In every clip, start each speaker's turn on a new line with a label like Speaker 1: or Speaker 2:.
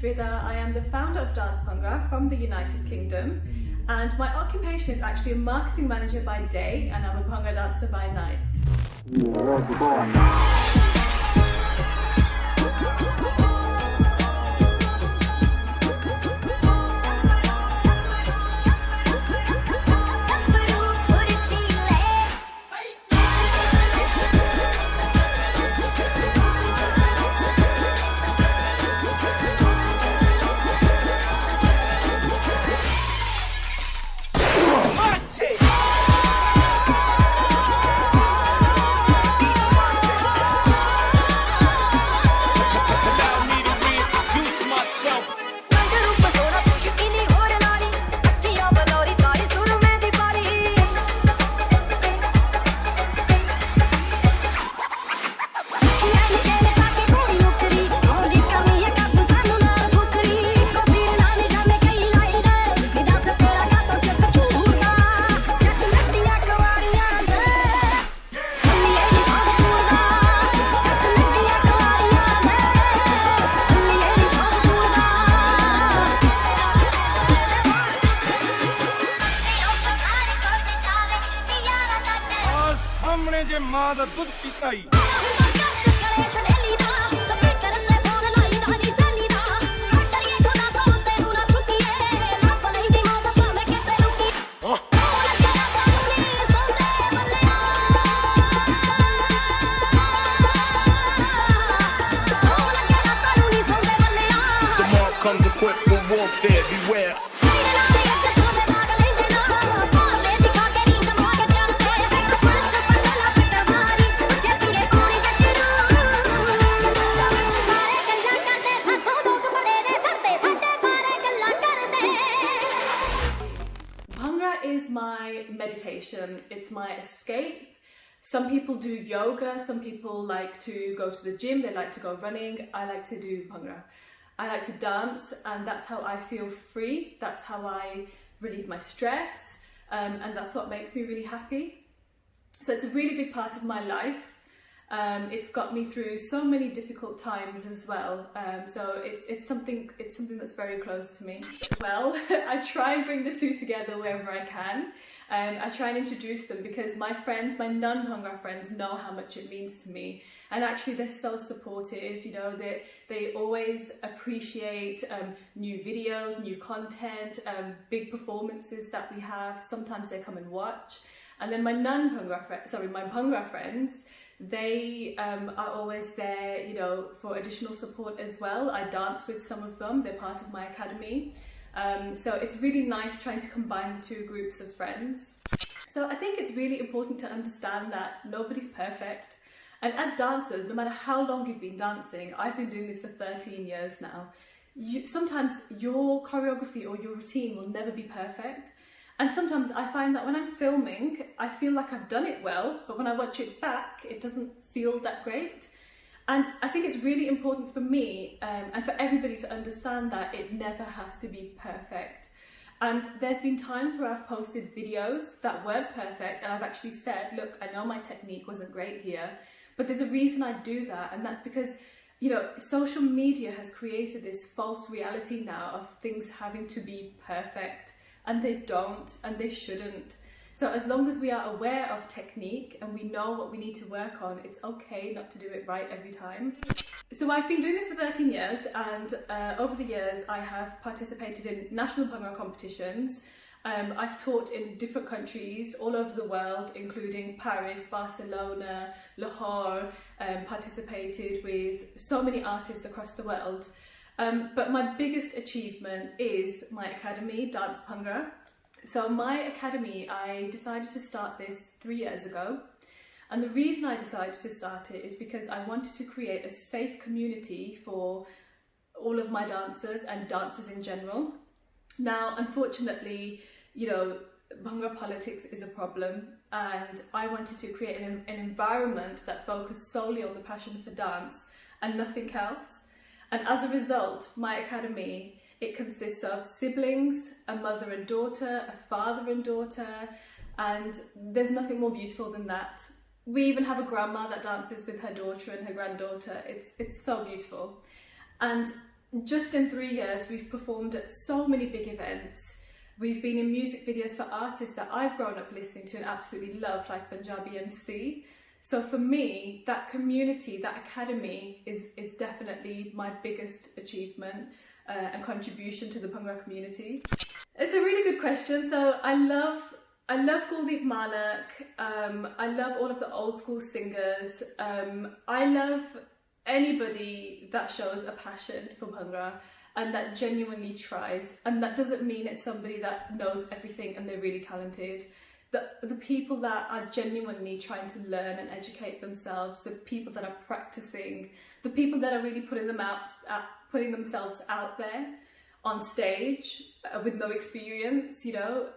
Speaker 1: Ridaa. I am the founder of Dance Bhangra from the United Kingdom, and my occupation is actually a marketing manager by day, and I'm a Bhangra dancer by night. Is my meditation, it's my escape. Some people do yoga, some people like to go to the gym, they like to go running. I like to do Bhangra. I like to dance, and that's how I feel free, that's how I relieve my stress, and that's what makes me really happy. So it's a really big part of my life. It's got me through so many difficult times as well, so it's something that's very close to me. Well, I try and bring the two together wherever I can, and I try and introduce them because my friends, my non-Bhangra friends, know how much it means to me, and actually they're so supportive. You know, they always appreciate new videos, new content, big performances that we have. Sometimes they come and watch, and then my Bhangra friends, they are always there, you know, for additional support as well. I dance with some of them, they're part of my academy. So it's really nice trying to combine the two groups of friends. So I think it's really important to understand that nobody's perfect. And as dancers, no matter how long you've been dancing, I've been doing this for 13 years now, sometimes your choreography or your routine will never be perfect. And sometimes I find that when I'm filming, I feel like I've done it well, but when I watch it back, it doesn't feel that great. And I think it's really important for me and for everybody to understand that it never has to be perfect. And there's been times where I've posted videos that weren't perfect, and I've actually said, look, I know my technique wasn't great here, but there's a reason I do that, and that's because, you know, social media has created this false reality now of things having to be perfect. And they don't, and they shouldn't. So as long as we are aware of technique and we know what we need to work on, it's okay not to do it right every time. So I've been doing this for 13 years, and over the years I have participated in national Bhangra competitions. I've taught in different countries all over the world, including Paris, Barcelona, Lahore, participated with so many artists across the world. But my biggest achievement is my academy, Dance Bhangra. So my academy, I decided to start this 3 years ago. And the reason I decided to start it is because I wanted to create a safe community for all of my dancers and dancers in general. Now, unfortunately, you know, Bhangra politics is a problem, and I wanted to create an environment that focused solely on the passion for dance and nothing else. And as a result, my academy, it consists of siblings, a mother and daughter, a father and daughter, and there's nothing more beautiful than that. We even have a grandma that dances with her daughter and her granddaughter. It's so beautiful. And just in 3 years, we've performed at so many big events. We've been in music videos for artists that I've grown up listening to and absolutely love, like Punjabi MC. So for me, that community, that academy is definitely my biggest achievement and contribution to the Bhangra community. It's a really good question. So I love Kuldeep Manak. I love all of the old school singers. I love anybody that shows a passion for Bhangra and that genuinely tries. And that doesn't mean it's somebody that knows everything and they're really talented. The people that are genuinely trying to learn and educate themselves, the people that are practicing, the people that are really putting themselves out there on stage with no experience, you know.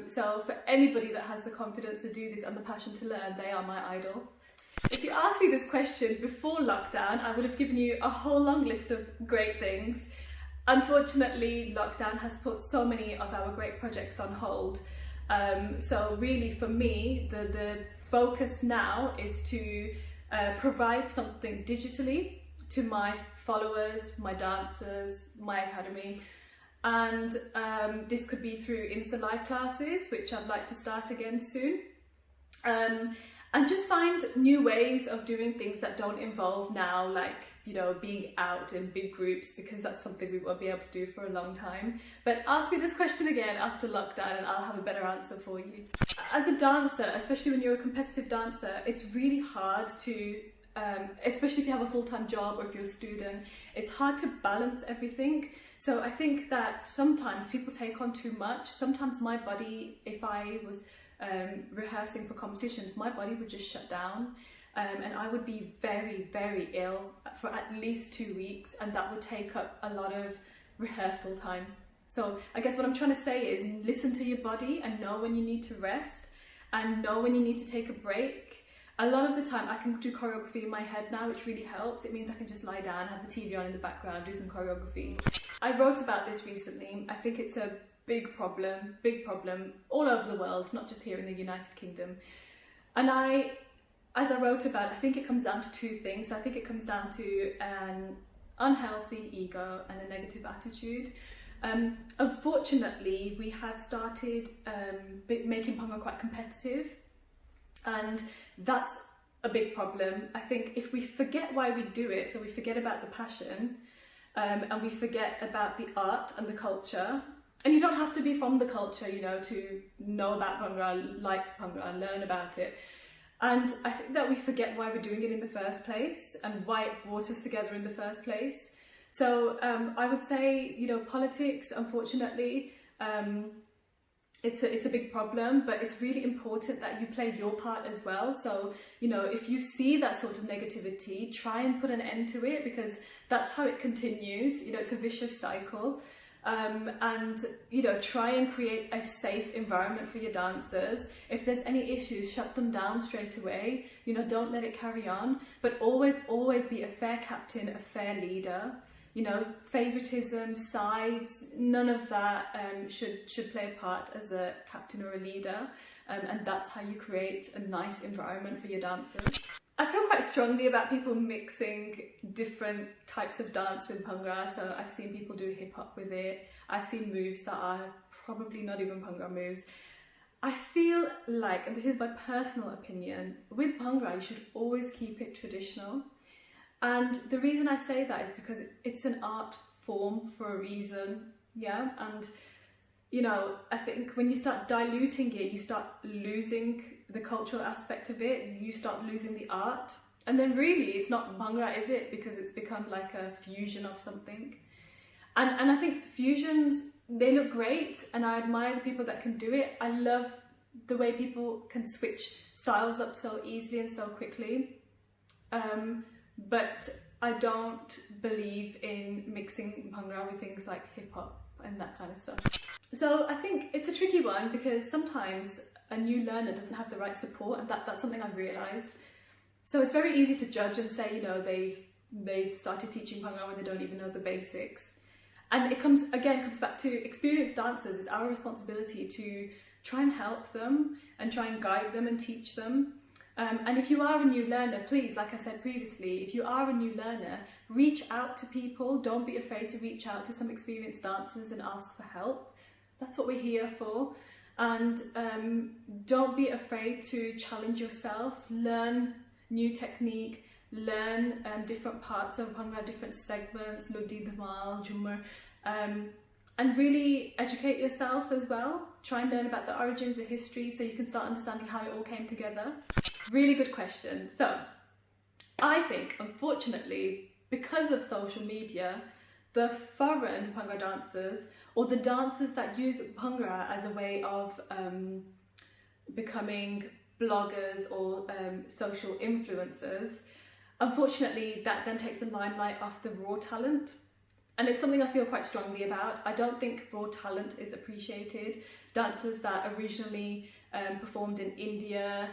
Speaker 1: So for anybody that has the confidence to do this and the passion to learn, they are my idol. If you asked me this question before lockdown, I would have given you a whole long list of great things. Unfortunately, lockdown has put so many of our great projects on hold. So really for me, the focus now is to provide something digitally to my followers, my dancers, my academy. And this could be through Insta Live classes, which I'd like to start again soon. And just find new ways of doing things that don't involve now, like, you know, being out in big groups, because that's something we won't be able to do for a long time. But ask me this question again after lockdown and I'll have a better answer for you. As a dancer, especially when you're a competitive dancer, it's really hard to, especially if you have a full-time job or if you're a student, it's hard to balance everything. So I think that sometimes people take on too much. Sometimes my body, if I was rehearsing for competitions, my body would just shut down and I would be very, very ill for at least 2 weeks, and that would take up a lot of rehearsal time. So I guess what I'm trying to say is listen to your body and know when you need to rest and know when you need to take a break. A lot of the time I can do choreography in my head now, which really helps. It means I can just lie down, have the TV on in the background, do some choreography. I wrote about this recently. I think it's a big problem all over the world, not just here in the United Kingdom. And as I wrote about, I think it comes down to two things. I think it comes down to an unhealthy ego and a negative attitude. Unfortunately, we have started making Bhangra quite competitive, and that's a big problem. I think if we forget why we do it, so we forget about the passion, and we forget about the art and the culture. And you don't have to be from the culture, you know, to know about Bhangra, like Bhangra, learn about it. And I think that we forget why we're doing it in the first place and why it brought us together in the first place. So I would say, you know, politics, unfortunately, it's a big problem, but it's really important that you play your part as well. So, you know, if you see that sort of negativity, try and put an end to it, because that's how it continues. You know, it's a vicious cycle. And, you know, try and create a safe environment for your dancers. If there's any issues, shut them down straight away. You know, don't let it carry on, but always be a fair captain, a fair leader. You know, favoritism, sides, none of that should play a part as a captain or a leader. And that's how you create a nice environment for your dancers. I feel quite strongly about people mixing different types of dance with Bhangra. So I've seen people do hip hop with it. I've seen moves that are probably not even Bhangra moves. I feel like, and this is my personal opinion, with Bhangra you should always keep it traditional. And the reason I say that is because it's an art form for a reason, yeah? And, you know, I think when you start diluting it, you start losing the cultural aspect of it, you start losing the art. And then really, it's not Bhangra, is it? Because it's become like a fusion of something. And I think fusions, they look great, and I admire the people that can do it. I love the way people can switch styles up so easily and so quickly. But I don't believe in mixing Bhangra with things like hip hop and that kind of stuff. So I think it's a tricky one, because sometimes a new learner doesn't have the right support, and that's something I've realised. So it's very easy to judge and say, you know, they've started teaching Bhangra when they don't even know the basics. And it comes back to experienced dancers. It's our responsibility to try and help them and try and guide them and teach them. And if you are a new learner, please, like I said previously, if you are a new learner, reach out to people. Don't be afraid to reach out to some experienced dancers and ask for help. That's what we're here for. And don't be afraid to challenge yourself, learn new technique, learn different parts of Bhangra, different segments, Luddi, Dhamal, Jhumar, and really educate yourself as well. Try and learn about the origins, the history, so you can start understanding how it all came together. Really good question. So I think, unfortunately, because of social media, the foreign Bhangra dancers, or the dancers that use Bhangra as a way of becoming bloggers or social influencers, unfortunately that then takes the limelight off the raw talent. And it's something I feel quite strongly about. I don't think raw talent is appreciated. Dancers that originally performed in India,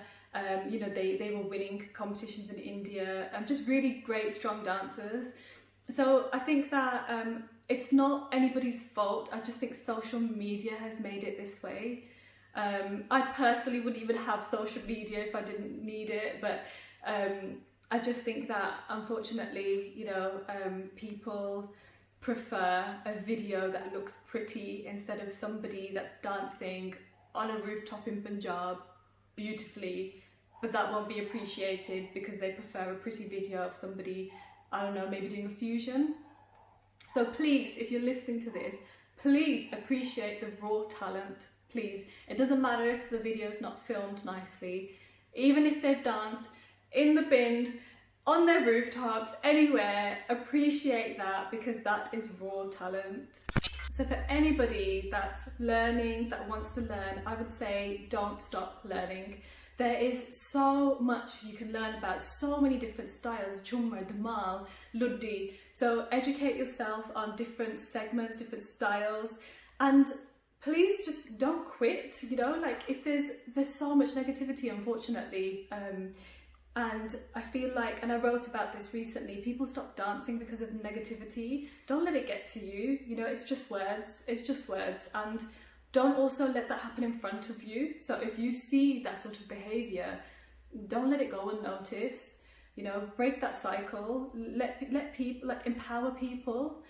Speaker 1: you know, they were winning competitions in India, just really great, strong dancers. So I think that it's not anybody's fault. I just think social media has made it this way. I personally wouldn't even have social media if I didn't need it, but I just think that unfortunately, you know, people prefer a video that looks pretty instead of somebody that's dancing on a rooftop in Punjab beautifully, but that won't be appreciated because they prefer a pretty video of somebody, I don't know, maybe doing a fusion. So please, if you're listening to this, please appreciate the raw talent, please. It doesn't matter if the video's not filmed nicely, even if they've danced in the bin, on their rooftops, anywhere, appreciate that, because that is raw talent. So for anybody that's learning, that wants to learn, I would say don't stop learning. There is so much you can learn about, so many different styles, Jhumar, Dhamal, Luddi. So educate yourself on different segments, different styles, and please just don't quit, you know, like if there's so much negativity, unfortunately, and I feel like, and I wrote about this recently, people stop dancing because of negativity. Don't let it get to you, you know, it's just words, and don't also let that happen in front of you. So if you see that sort of behaviour, don't let it go unnoticed, you know, break that cycle, let people, like, empower people,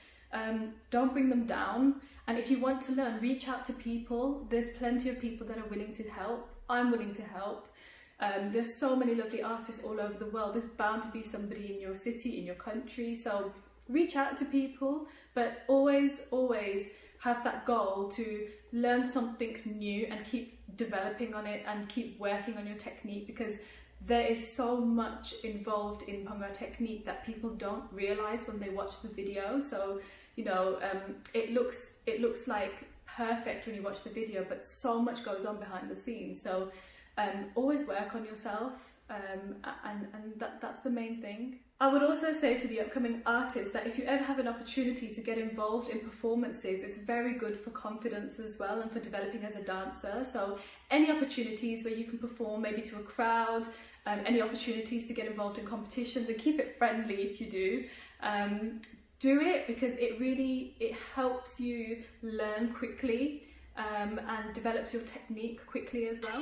Speaker 1: don't bring them down. And if you want to learn, reach out to people. There's plenty of people that are willing to help. I'm willing to help. There's so many lovely artists all over the world. There's bound to be somebody in your city, in your country. So reach out to people, but always have that goal to learn something new and keep developing on it and keep working on your technique, because there is so much involved in Bhangra technique that people don't realise when they watch the video. So, you know, it looks like perfect when you watch the video, but so much goes on behind the scenes. So always work on yourself, and that's the main thing. I would also say to the upcoming artists that if you ever have an opportunity to get involved in performances, it's very good for confidence as well and for developing as a dancer. So any opportunities where you can perform maybe to a crowd, any opportunities to get involved in competitions, and keep it friendly if you do it, because it helps you learn quickly and develops your technique quickly as well.